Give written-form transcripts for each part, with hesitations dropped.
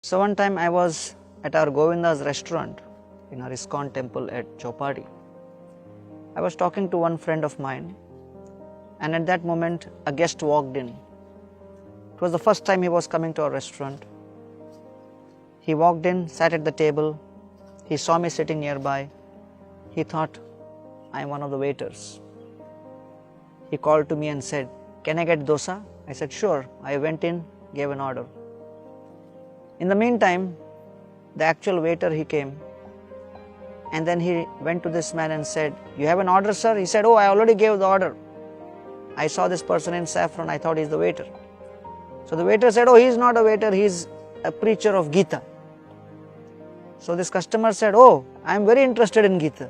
So one time I was at our Govinda's restaurant in our ISKCON temple at Chopadi. I was talking to one friend of mine, and at that moment a guest walked in. It was the first time he was coming to our restaurant. He walked in, sat at the table. He saw me sitting nearby. He thought, I am one of the waiters. He called to me and said, "Can I get dosa?" I said, "Sure." I went in, gave an order. In the meantime, the actual waiter, he came, and then he went to this man and said, "You have an order, sir?" He said, "Oh, I already gave the order. I saw this person in saffron, I thought he's the waiter." So the waiter said, "Oh, he's not a waiter, he's a preacher of Gita." So this customer said, "Oh, I am very interested in Gita.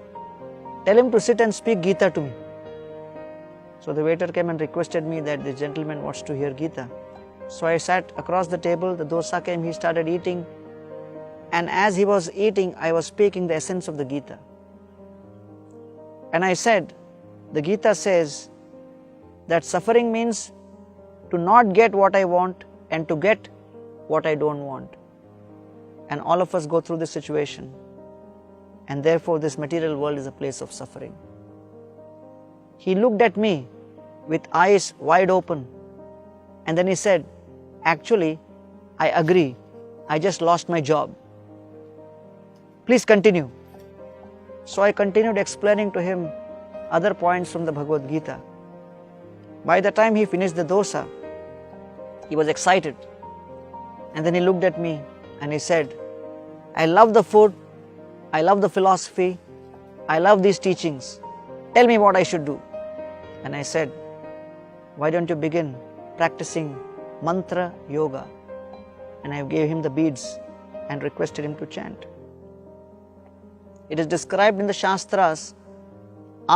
Tell him to sit and speak Gita to me." So the waiter came and requested me that the gentleman wants to hear Gita. So I sat across the table, the dosa came, he started eating, and as he was eating, I was speaking the essence of the Gita. And I said, the Gita says that suffering means to not get what I want and to get what I don't want. And all of us go through this situation, and therefore this material world is a place of suffering. He looked at me with eyes wide open, and then he said, "Actually, I agree. I just lost my job. Please continue." So I continued explaining to him other points from the Bhagavad Gita. By the time he finished the dosa, he was excited. And then he looked at me and he said, "I love the food, I love the philosophy, I love these teachings. Tell me what I should do." And I said, "Why don't you begin practicing mantra yoga?" And I gave him the beads and requested him to chant. It is described in the Shastras,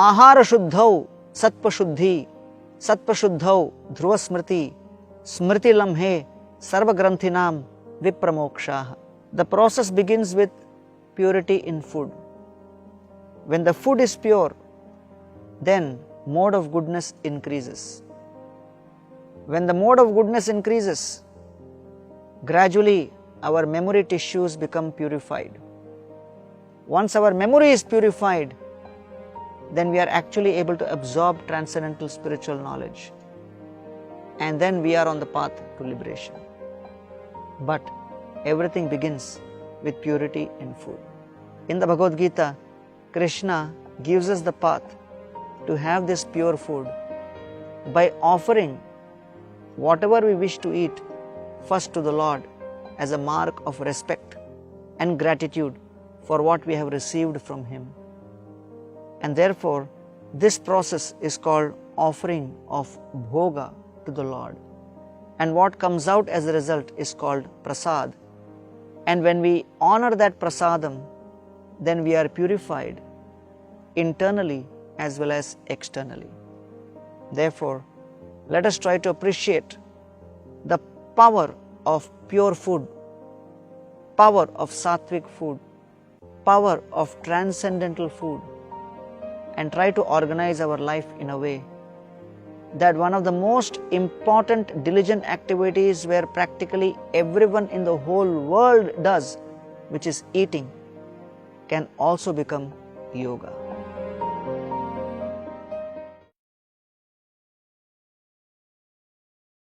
Ahara Shuddhau Satpa Shuddhi, Satpa Shuddhau Dhruva Smriti, Smriti Lamhe Sarva Granthinam Vipramokshaha. The process begins with purity in food. When the food is pure, then mode of goodness increases. When the mode of goodness increases, gradually our memory tissues become purified. Once our memory is purified, then we are actually able to absorb transcendental spiritual knowledge. And then we are on the path to liberation. But everything begins with purity in food. In the Bhagavad Gita, Krishna gives us the path to have this pure food by offering whatever we wish to eat first to the Lord as a mark of respect and gratitude for what we have received from Him. And therefore, this process is called offering of bhoga to the Lord. And what comes out as a result is called prasad. And when we honor that prasadam, then we are purified internally as well as externally. Therefore, let us try to appreciate the power of pure food, power of sattvic food, power of transcendental food, and try to organize our life in a way that one of the most important diligent activities where practically everyone in the whole world does, which is eating, can also become yoga.